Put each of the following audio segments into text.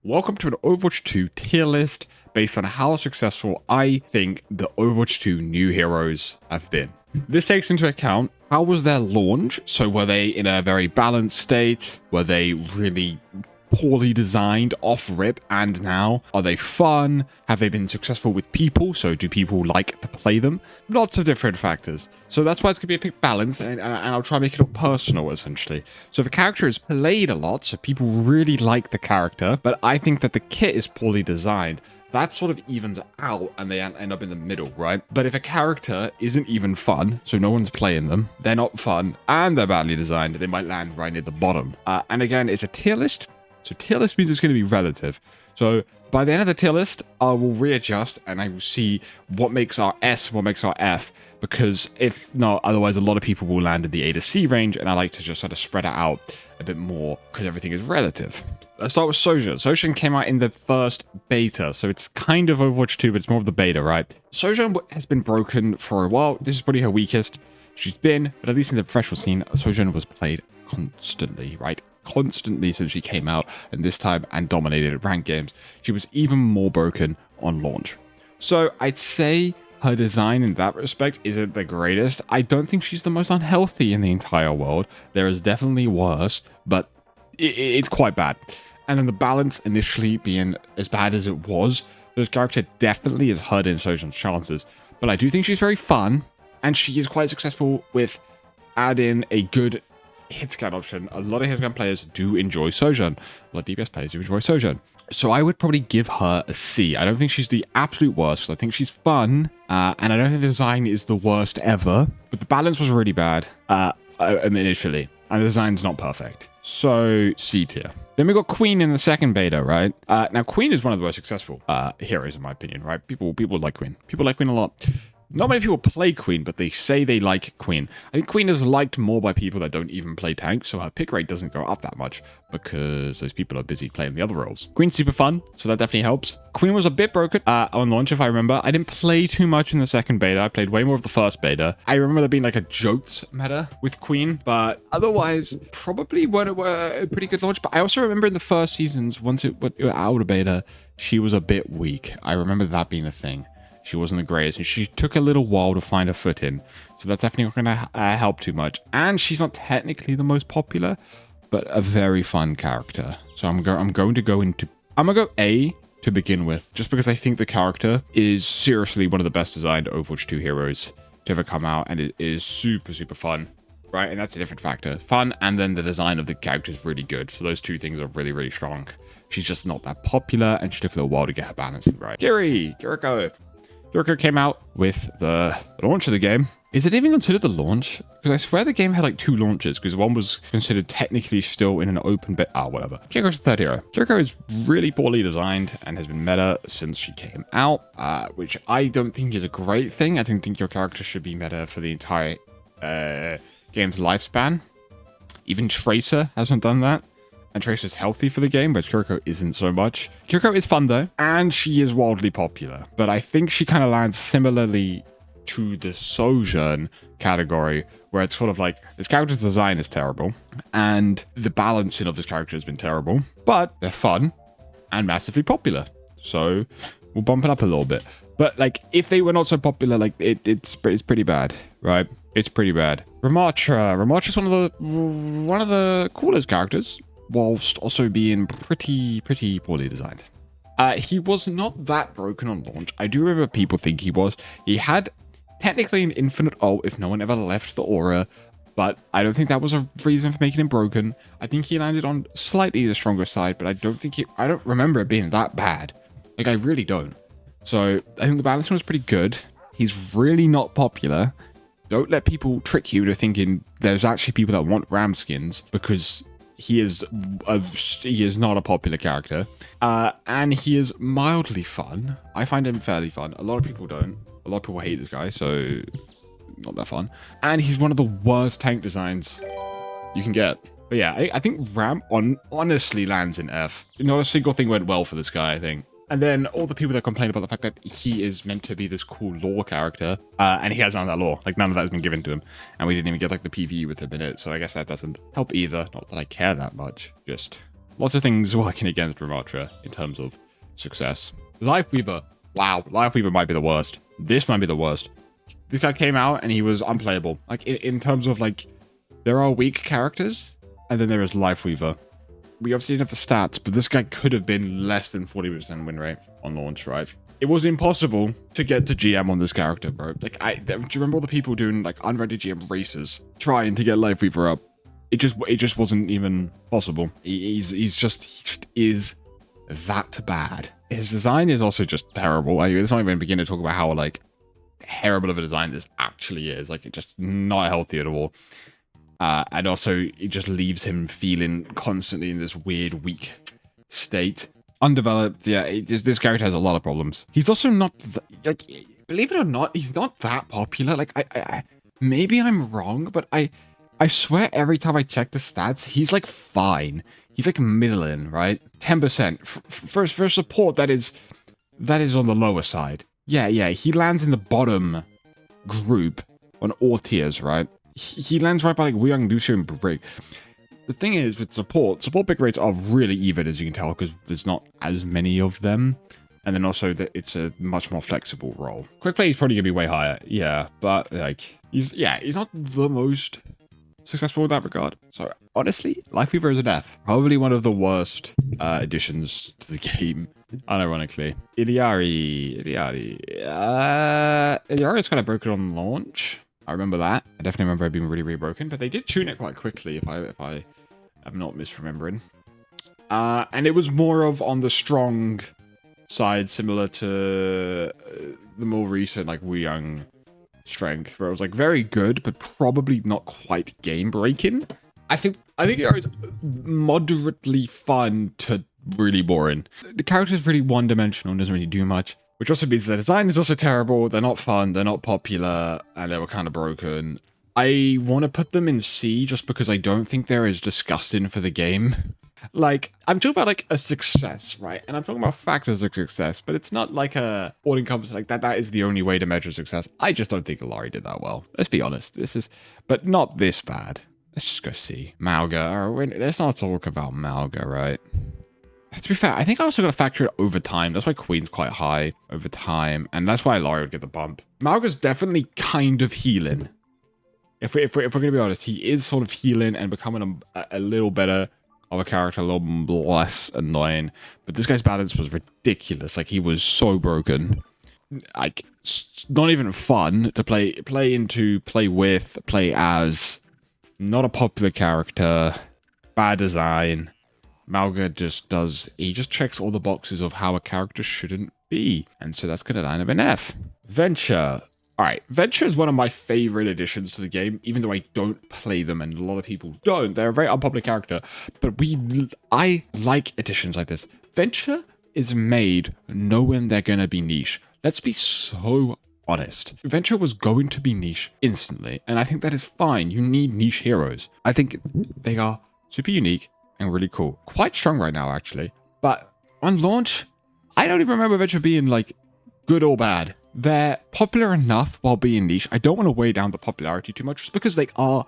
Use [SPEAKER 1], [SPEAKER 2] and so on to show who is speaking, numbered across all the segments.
[SPEAKER 1] Welcome to an Overwatch 2 tier list based on how successful I think the Overwatch 2 new heroes have been. This takes into account how was their launch, so were they in a very balanced state, were they really poorly designed off rip, and now are they fun, have they been successful with people, so do people like to play them? Lots of different factors, so that's why it's going to be a big balance, and I'll try and make it all personal essentially. So if a character is played a lot, so people really like the character, but I think that the kit is poorly designed, that sort of evens out and they end up in the middle, right? But if a character isn't even fun, so no one's playing them, they're not fun, and they're badly designed, they might land right near the bottom. And again, it's a tier list. So tier list means it's going to be relative. So by the end of the tier list, I will readjust and I will see what makes our S, what makes our F. Because if not, otherwise a lot of people will land in the A to C range, and I like to just sort of spread it out a bit more because everything is relative. Let's start with Sojourn. Sojourn came out in the first beta, so it's kind of Overwatch 2, but it's more of the beta, right? Sojourn has been broken for a while. This is probably her weakest she's been, but at least in the professional scene, Sojourn was played constantly, right? Constantly since she came out, and this time and dominated ranked games. She was even more broken on launch. So I'd say her design in that respect isn't the greatest. I don't think she's the most unhealthy in the entire world. There is definitely worse, but it's quite bad. And then the balance initially being as bad as it was, this character definitely is hurting Sojourn's chances. But I do think she's very fun, and she is quite successful with adding a good hit scan option. A lot of hit scan players do enjoy Sojourn. A lot of DPS players do enjoy Sojourn. So I would probably give her a C. I don't think she's the absolute worst. I think she's fun, and I don't think the design is the worst ever. But the balance was really bad initially, and the design's not perfect. So C tier. Then we got Queen in the second beta, right? Now Queen is one of the most successful heroes in my opinion, right? People like Queen. People like Queen a lot. Not many people play Queen, but they say they like Queen. I think Queen is liked more by people that don't even play tank, so her pick rate doesn't go up that much because those people are busy playing the other roles. Queen's super fun, so that definitely helps. Queen was a bit broken on launch, if I remember. I didn't play too much in the second beta. I played way more of the first beta. I remember there being like a jokes meta with Queen, but otherwise, probably were a pretty good launch. But I also remember in the first seasons, once it went out of beta, she was a bit weak. I remember that being a thing. She wasn't the greatest, and she took a little while to find her foot in, so that's definitely not going to help too much. And she's not technically the most popular, but a very fun character. So I'm going to go A to begin with, just because I think the character is seriously one of the best designed Overwatch 2 heroes to ever come out, and it is super fun, right? And that's a different factor, fun, and then the design of the character is really good. So those two things are really strong. She's just not that popular, and she took a little while to get her balancing right. Kiriko came out with the launch of the game. Is it even considered the launch? Because I swear the game had like 2 launches, because one was considered technically still in an open beta. Whatever. Kiriko's the third hero. Kiriko is really poorly designed and has been meta since she came out, which I don't think is a great thing. I don't think your character should be meta for the entire game's lifespan. Even Tracer hasn't done that. And Tracer's healthy for the game, but Kiriko isn't so much. Kiriko is fun though, and she is wildly popular. But I think she kind of lands similarly to the Sojourn category, where it's sort of like, this character's design is terrible, and the balancing of this character has been terrible, but they're fun and massively popular. So we'll bump it up a little bit. But like, if they were not so popular, like it's pretty bad, right? It's pretty bad. Ramattra is one of the coolest characters, whilst also being pretty poorly designed. He was not that broken on launch. I do remember people think he was. He had technically an infinite ult if no one ever left the aura, but I don't think that was a reason for making him broken. I think he landed on slightly the stronger side, but I don't remember it being that bad. Like, I really don't. So I think the balancing was pretty good. He's really not popular. Don't let people trick you into thinking there's actually people that want Ram skins, because he is not a popular character, and he is mildly fun. I find him fairly fun. A lot of people don't. A lot of people hate this guy, so not that fun. And he's one of the worst tank designs you can get. But yeah, I think Ram honestly lands in F. Not a single thing went well for this guy, I think. And then all the people that complain about the fact that he is meant to be this cool lore character, and he has none of that lore. Like, none of that has been given to him. And we didn't even get like the PvE with him in it. So I guess that doesn't help either. Not that I care that much. Just Lots of things working against Ramatra in terms of success. Lifeweaver. Wow, Lifeweaver might be the worst. This might be the worst. This guy came out and he was unplayable. Like, in terms of, like, there are weak characters, and then there is Lifeweaver. We obviously didn't have the stats, but this guy could have been less than 40% win rate on launch, right? It was impossible to get to GM on this character, bro. Like, do you remember all the people doing, like, unrated GM races, trying to get Lifeweaver up? It just wasn't even possible. He just is that bad. His design is also just terrible. It's not even begin to talk about how, like, terrible of a design this actually is. Like, it's just not healthy at all. And also, it just leaves him feeling constantly in this weird, weak state. Undeveloped, yeah, this character has a lot of problems. He's also not, like, believe it or not, he's not that popular. Like, I maybe I'm wrong, but I swear every time I check the stats, he's, like, fine. He's, like, middling, right? 10%. For support, that is on the lower side. Yeah, he lands in the bottom group on all tiers, right? He lands right by, like, Wuyang, Lucio, and Brig. The thing is, with support pick rates are really even, as you can tell, because there's not as many of them. And then also that it's a much more flexible role. Quick play is probably going to be way higher. Yeah, but, like, he's not the most successful in that regard. So, honestly, Lifeweaver is an F. Probably one of the worst additions to the game, unironically. Iliari is kind of broken on launch. I remember that. I definitely remember it being really, really broken, but they did tune it quite quickly, if I am not misremembering. And it was more of on the strong side, similar to the more recent, like, Wuyang strength, where it was, like, very good, but probably not quite game-breaking. I think it's moderately fun to really boring. The character is really one-dimensional and doesn't really do much. Which also means the design is also terrible, they're not fun, they're not popular, and they were kind of broken. I want to put them in C just because I don't think they're as disgusting for the game. Like, I'm talking about, like, a success, right? And I'm talking about factors of success, but it's not like a all-encompassing, like, that is the only way to measure success. I just don't think Ilari did that well. Let's be honest. But not this bad. Let's just go C. Malga. Let's not talk about Malga, right? To be fair, I think I also got to factor it over time. That's why Queen's quite high over time. And that's why Laurie would get the bump. Malga's definitely kind of healing. If we're going to be honest, he is sort of healing and becoming a little better of a character, a little less annoying. But this guy's balance was ridiculous. Like, he was so broken. Like, not even fun to play into, play with, play as. Not a popular character. Bad design. Malga he just checks all the boxes of how a character shouldn't be. And so that's going to land him an F. Venture. Alright, Venture is one of my favorite additions to the game, even though I don't play them and a lot of people don't. They're a very unpopular character, but I like additions like this. Venture is made knowing they're going to be niche. Let's be so honest. Venture was going to be niche instantly, and I think that is fine. You need niche heroes. I think they are super unique and really cool. Quite strong right now, actually. But on launch, I don't even remember Venture being, like, good or bad. They're popular enough while being niche. I don't want to weigh down the popularity too much, just because they are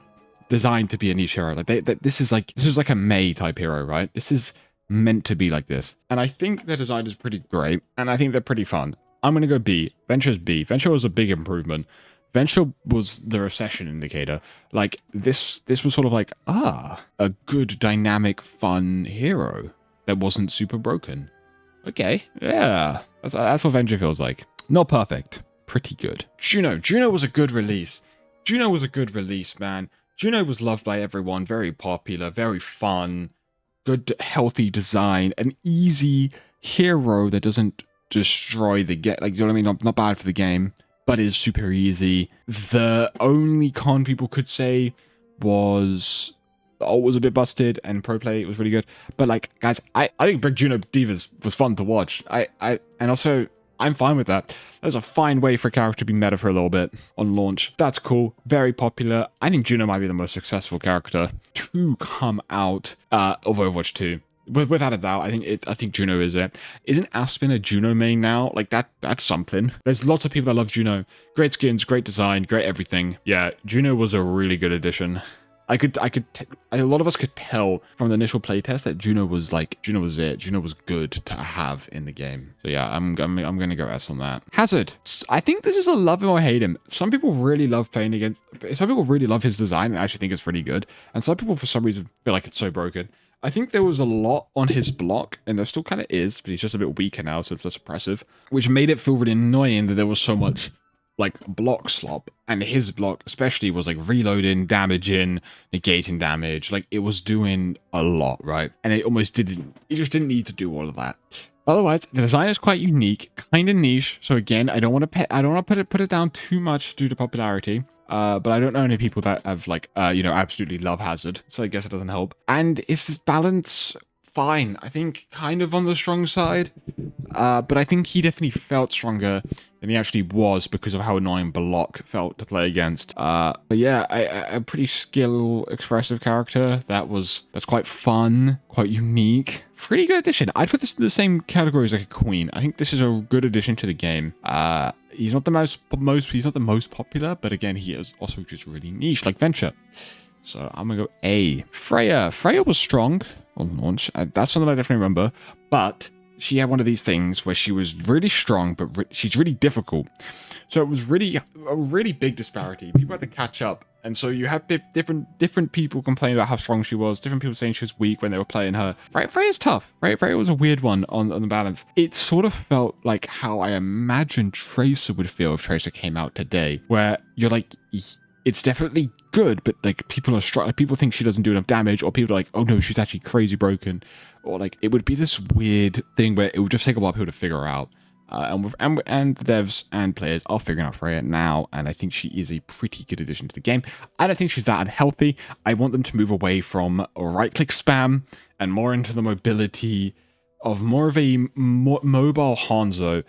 [SPEAKER 1] designed to be a niche hero. Like, this is like a Mei type hero, right? This is meant to be like this. And I think their design is pretty great, and I think they're pretty fun. I'm going to go B. Venture's B. Venture was a big improvement. Venture was the recession indicator. Like, this was sort of like, a good, dynamic, fun hero that wasn't super broken. Okay, yeah. That's what Venture feels like. Not perfect. Pretty good. Juno. Juno was a good release. Man. Juno was loved by everyone. Very popular. Very fun. Good, healthy design. An easy hero that doesn't destroy the game. Like, you know what I mean? Not bad for the game, but is super easy. The only con people could say was, it was a bit busted, and pro play was really good. But, like, guys, I think Big Juno Divas was fun to watch. And also, I'm fine with that. That's a fine way for a character to be meta for a little bit on launch. That's cool. Very popular. I think Juno might be the most successful character to come out of Overwatch 2. Without a doubt, I think Juno is it. Isn't Aspen a Juno main now? Like, that's something. There's lots of people that love Juno. Great skins, great design, great everything. Yeah, Juno was a really good addition. a lot of us could tell from the initial playtest that Juno was it. Juno was good to have in the game. So yeah, I'm gonna go S on that. Hazard. I think this is a love him or hate him. Some people really love playing against. Some people really love his design and actually think it's really good. And some people, for some reason, feel like it's so broken. I think there was a lot on his block, and there still kind of is, but he's just a bit weaker now, so it's less oppressive, which made it feel really annoying that there was so much like block slop, and his block especially was like reloading, damaging, negating damage. Like it was doing a lot, right? And it just didn't need to do all of that. Otherwise, the design is quite unique, kind of niche. So again, I don't want to put it down too much due to popularity. But I don't know any people that have like, absolutely love Hazard. So I guess it doesn't help. And is this balance fine? I think kind of on the strong side. But I think he definitely felt stronger than he actually was because of how annoying Block felt to play against. But yeah, a pretty skill expressive character. That's quite fun, quite unique. Pretty good addition. I'd put this in the same category as like a Queen. I think this is a good addition to the game. He's not the most popular, but again, he is also just really niche, like Venture. So I'm gonna go A. Freya. Freya was strong on launch. That's something I definitely remember. But she had one of these things where she was really strong, but she's really difficult. So it was really a really big disparity. People had to catch up. And so you had different people complaining about how strong she was, different people saying she was weak when they were playing her. Freya's tough, right? Freya was a weird one on the balance. It sort of felt like how I imagined Tracer would feel if Tracer came out today, where you're like, it's definitely good, but like people are struggling. People think she doesn't do enough damage, or people are like, oh no, she's actually crazy broken, or like it would be this weird thing where it would just take a while for people to figure her out. And the devs and players are figuring out Freya now, and I think she is a pretty good addition to the game. I don't think she's that unhealthy. I want them to move away from right-click spam and more into the mobility of more of a mobile Hanzo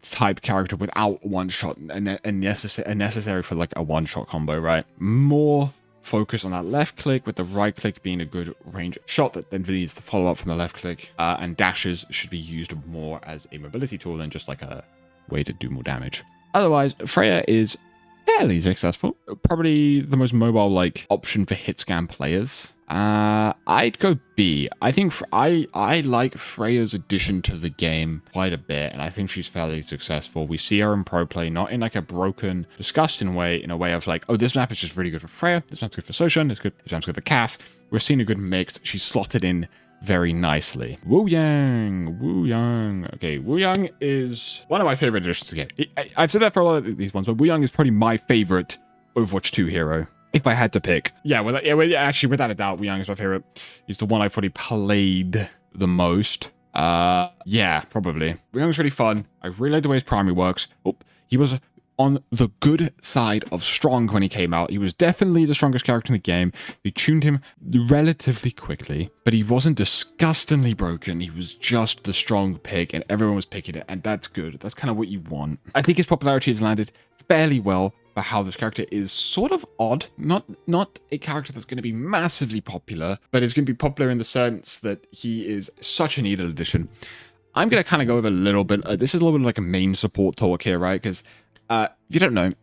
[SPEAKER 1] type character without one-shot and necessary for like a one-shot combo, right? More focus on that left click, with the right click being a good range shot that then needs to follow up from the left click, and dashes should be used more as a mobility tool than just like a way to do more damage. Otherwise, Freya is fairly successful, probably the most mobile like option for hit scan players. I'd go B. I think I like Freya's addition to the game quite a bit, and I think she's fairly successful. We see her in pro play, not in like a broken, disgusting way, in a way of like, oh, this map is just really good for Freya, this map's good for Soshan, this map's good for Cass. We're seeing a good mix. She's slotted in very nicely. Wu Yang. Okay, Wu Yang is one of my favorite additions to the game. I've said that for a lot of these ones, but Wu Yang is probably my favorite Overwatch 2 hero, if I had to pick. Actually, without a doubt, Wu Yang is my favorite. He's the one I've probably played the most. Yeah, probably. Wu Yang is really fun. I really like the way his primary works. Oh, he was on the good side of strong when he came out. He was definitely the strongest character in the game. They tuned him relatively quickly, but he wasn't disgustingly broken. He was just the strong pick, and everyone was picking it, and that's good. That's kind of what you want. I think his popularity has landed fairly well for how this character is sort of odd. Not a character that's going to be massively popular, but is going to be popular in the sense that he is such a needed addition. I'm going to kind of go over a little bit. This is a little bit like a main support talk here, right? Because if you don't know,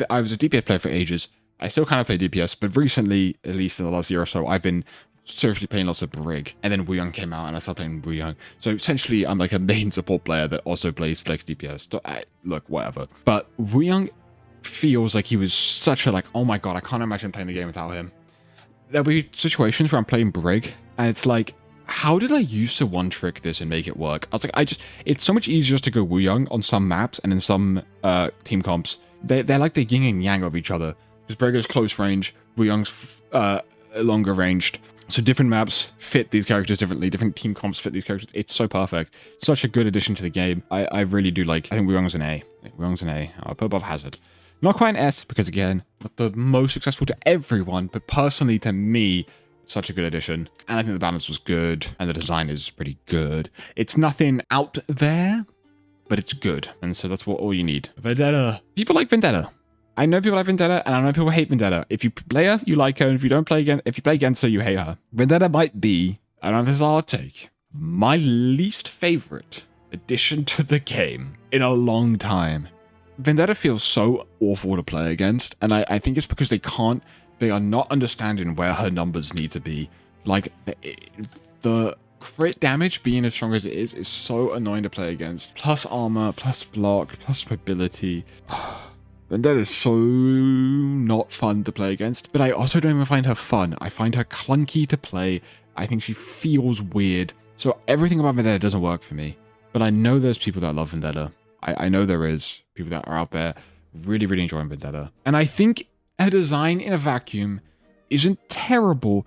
[SPEAKER 1] I was a DPS player for ages. I still kind of play DPS, but recently, at least in the last year or so, I've been seriously playing lots of Brig. And then Wu Yang came out, and I started playing Wu Yang. So essentially, I'm like a main support player that also plays Flex DPS. So, look, whatever. But Wu Yang feels like he was such a, like, oh my god, I can't imagine playing the game without him. There'll be situations where I'm playing Brig, and it's like, how did I use to one trick this and make it work? I was like, it's so much easier just to go Wu Yang on some maps and in some team comps. They're like the yin and yang of each other. Because Brig is close range, Wu Yang's longer ranged. So different maps fit these characters differently. Different team comps fit these characters. It's so perfect. Such a good addition to the game. I really do like. I think Wu Yang's an A. Wu Yang's an A. I'll put above Hazard. Not quite an S, because again, not the most successful to everyone, but personally to me, such a good addition. And I think the balance was good, and the design is pretty good. It's nothing out there, but it's good. And so that's all you need. Vendetta. People like Vendetta. I know people like Vendetta, and I know people hate Vendetta. If you play her, you like her, and if you don't play again, if you play against her, you hate her. Vendetta might be, I don't know if this is all I'll take, my least favorite addition to the game in a long time. Vendetta feels so awful to play against, and I think it's because they can't They are not understanding where her numbers need to be. Like, the crit damage being as strong as it is so annoying to play against. Plus armor, plus block, plus mobility. And that is so not fun to play against. But I also don't even find her fun. I find her clunky to play. I think she feels weird. So everything about Vendetta doesn't work for me. But I know there's people that love Vendetta. I know there is people that are out there really, really enjoying Vendetta. And I think her design in a vacuum isn't terrible.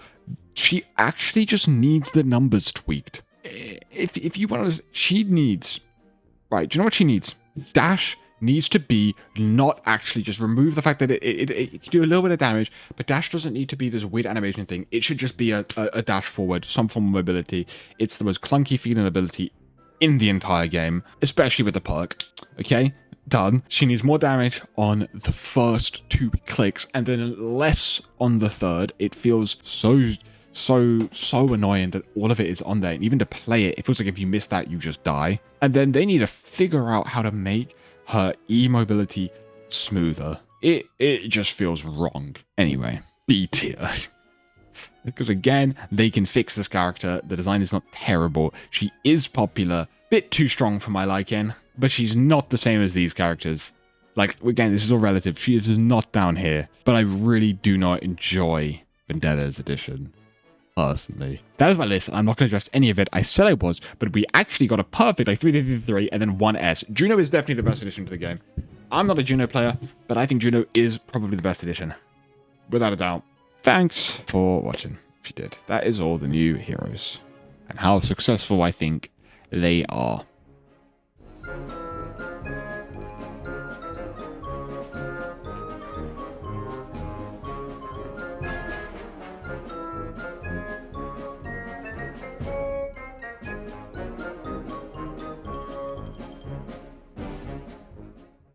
[SPEAKER 1] She actually just needs the numbers tweaked. If you want to, she needs, right, do you know what she needs? Dash needs to be not actually just remove the fact that it can do a little bit of damage, but dash doesn't need to be this weird animation thing. It should just be a dash forward, some form of mobility. It's the most clunky feeling ability in the entire game, especially with the perk. Okay, done. She needs more damage on the first 2 clicks and then less on the third. It feels so annoying that all of it is on there, and even to play it feels like if you miss that you just die. And then they need to figure out how to make her e-mobility smoother. It just feels wrong. Anyway, B tier. Because again, they can fix this character. The design is not terrible. She is popular, bit too strong for my liking, but she's not the same as these characters. Like, again, this is all relative. She is not down here, but I really do not enjoy Vendetta's edition. Personally. That is my list, and I'm not going to address any of it. I said I was, but we actually got a perfect, like 3 and then 1S. Juno is definitely the best addition to the game. I'm not a Juno player, but I think Juno is probably the best addition. Without a doubt. Thanks for watching, if you did. That is all the new heroes, and how successful I think they are.